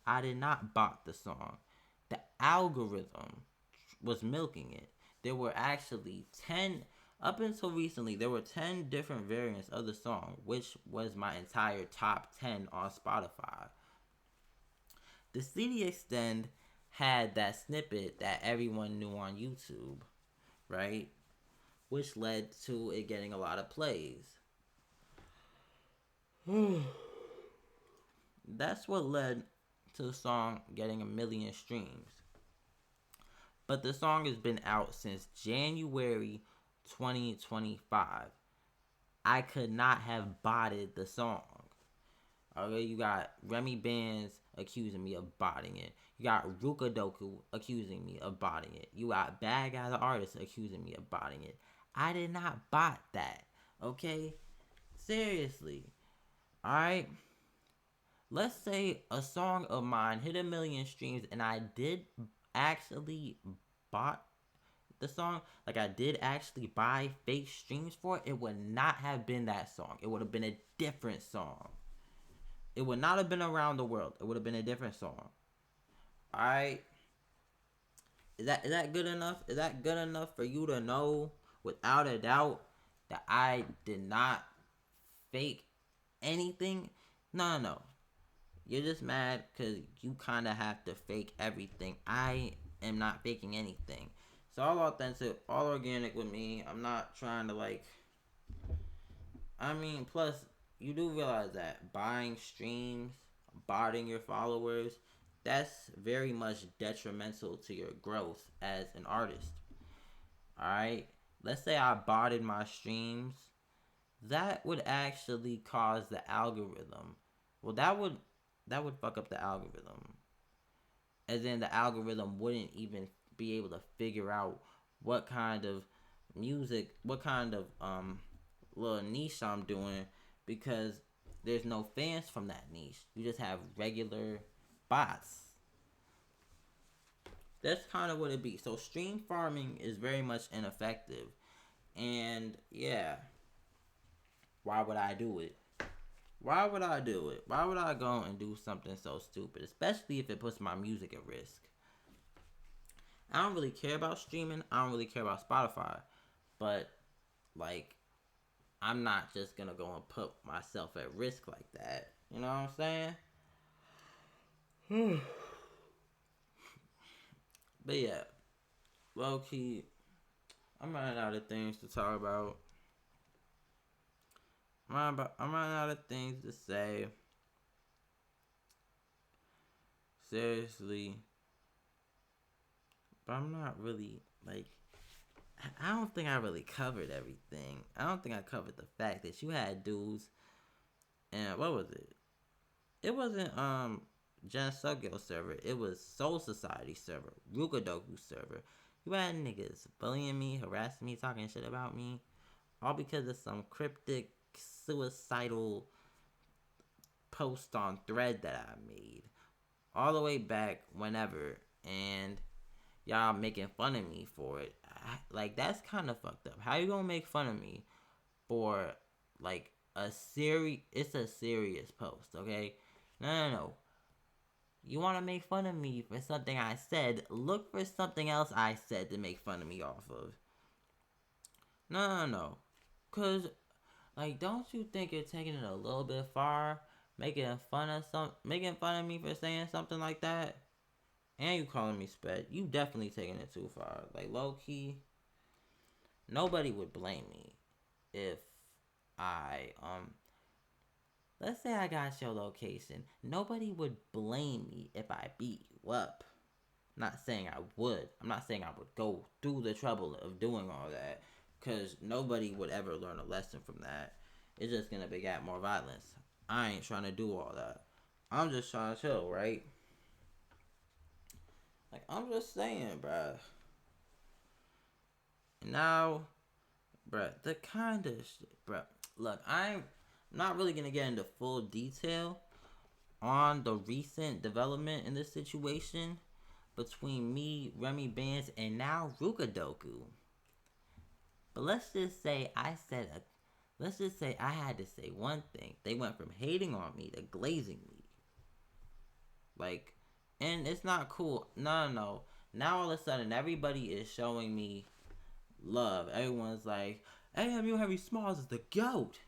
I did not bot the song. The algorithm was milking it. There were actually 10, up until recently, there were 10 different variants of the song, which was my entire top 10 on Spotify. The CD Extend had that snippet that everyone knew on YouTube, right? Which led to it getting a lot of plays. That's what led to the song getting 1 million streams. But the song has been out since January 2025. I could not have botted the song. Okay, you got Remy Bands accusing me of botting it. You got Ruka Doku accusing me of botting it. You got Bad Guy the Artist accusing me of botting it. I did not bot that. Okay? Seriously. Alright? let's say a song of mine hit 1 million streams and I did actually bought the song, like I did actually buy fake streams for it, it would not have been that song. It would have been a different song. It would not have been Around the World. It would have been a different song. Alright. Is that good enough? Is that good enough for you to know without a doubt that I did not fake anything? No. You're just mad because you kind of have to fake everything. I am not faking anything. It's all authentic, all organic with me. I'm not trying to like. I mean, plus you do realize that buying streams, botting your followers, that's very much detrimental to your growth as an artist. Alright? Let's say I botted my streams. That would actually cause the algorithm. Well, that would fuck up the algorithm. As in the algorithm wouldn't even be able to figure out what kind of music, what kind of little niche I'm doing, because there's no fans from that niche. You just have regular bots. That's kind of what it be. So stream farming is very much ineffective. And yeah, why would I do it? Why would I do it? Why would I go and do something so stupid? Especially if it puts my music at risk. I don't really care about streaming. I don't really care about Spotify. But, like, I'm not just gonna go and put myself at risk like that. You know what I'm saying? But yeah, low key, I'm running out of things to talk about. I'm running out of things to say. Seriously. But I'm not really, like, I don't think I really covered everything. I don't think I covered the fact that you had dudes, and what was it? It wasn't Gen Sugyo server. It was Soul Society server, Rugadoku server. You had niggas bullying me, harassing me, talking shit about me, all because of some cryptic, suicidal post on thread that I made, all the way back whenever, and y'all making fun of me for it. Like, that's kind of fucked up. How you gonna make fun of me for, like, it's a serious post, okay? No. You want to make fun of me for something I said, look for something else I said to make fun of me off of. No. Because, like, don't you think you're taking it a little bit far? Making fun of me for saying something like that? And you calling me sped. You definitely taking it too far. Like, low key, nobody would blame me if I let's say I got your location. Nobody would blame me if I beat you up. I'm not saying I would. I'm not saying I would go through the trouble of doing all that, because nobody would ever learn a lesson from that. It's just gonna beget more violence. I ain't trying to do all that. I'm just trying to chill, right? Like, I'm just saying, bruh. Now, bruh, the kind of shit, bruh. Look, I'm not really gonna get into full detail on the recent development in this situation between me, Remy Bands, and now Rugadoku. But let's just say I had to say one thing. They went from hating on me to glazing me. Like, and it's not cool. No. Now all of a sudden everybody is showing me love. Everyone's like, AMU Harry Smalls is the GOAT.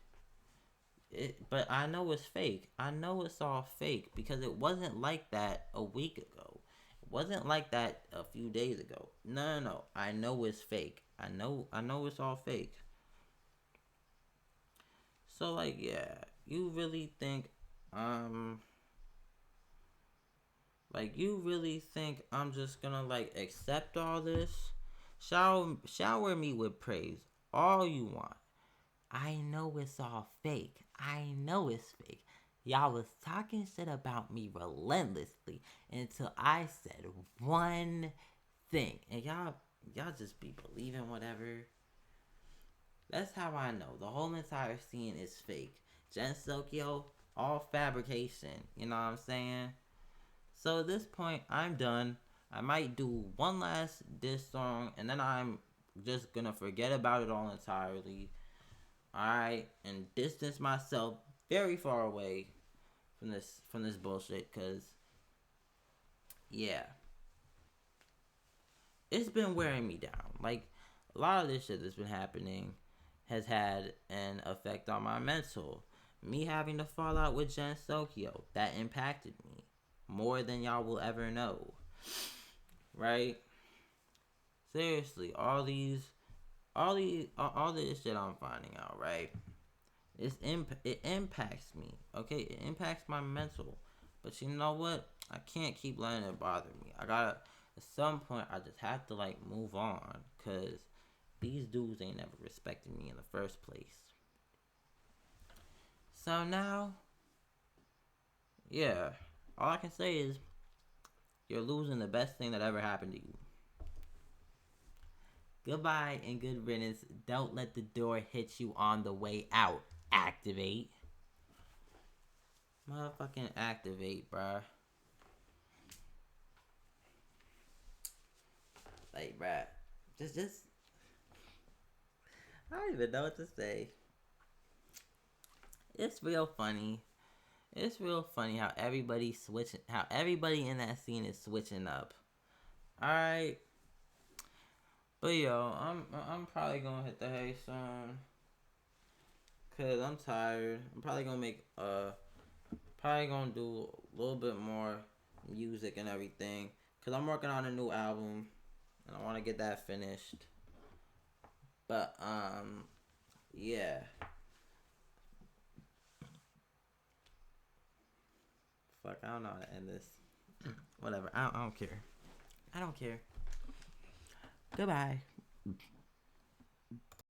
But I know it's fake. I know it's all fake because it wasn't like that a week ago. It wasn't like that a few days ago. No. I know it's fake. I know it's all fake. So, like, yeah, you really think I'm just gonna, like, accept all this? Shower me with praise all you want. I know it's all fake. I know it's fake. Y'all was talking shit about me relentlessly until I said one thing. And y'all just be believing whatever. That's how I know. The whole entire scene is fake. Gen Sokyo, all fabrication. You know what I'm saying? So at this point, I'm done. I might do one last diss song, and then I'm just gonna forget about it all entirely. Alright, and distance myself very far away from this bullshit, cause yeah, it's been wearing me down. Like, a lot of this shit that's been happening has had an effect on my mental. Me having to fall out with Jen Sokyo, that impacted me more than y'all will ever know. Right? Seriously, all this shit I'm finding out, right? It impacts me, okay? It impacts my mental. But you know what? I can't keep letting it bother me. I gotta, at some point, I just have to, like, move on. Because these dudes ain't never respected me in the first place. So now, yeah, all I can say is, you're losing the best thing that ever happened to you. Goodbye and good riddance. Don't let the door hit you on the way out. Activate. Motherfucking activate, bruh. Like, bruh. Just. I don't even know what to say. It's real funny. It's real funny how everybody's switching. How everybody in that scene is switching up. Alright. But yo, I'm probably gonna hit the hay soon. Cause I'm tired. I'm probably gonna make probably gonna do a little bit more music and everything. Cause I'm working on a new album and I wanna get that finished. But yeah. Fuck, I don't know how to end this. Whatever. I don't care. I don't care. Goodbye.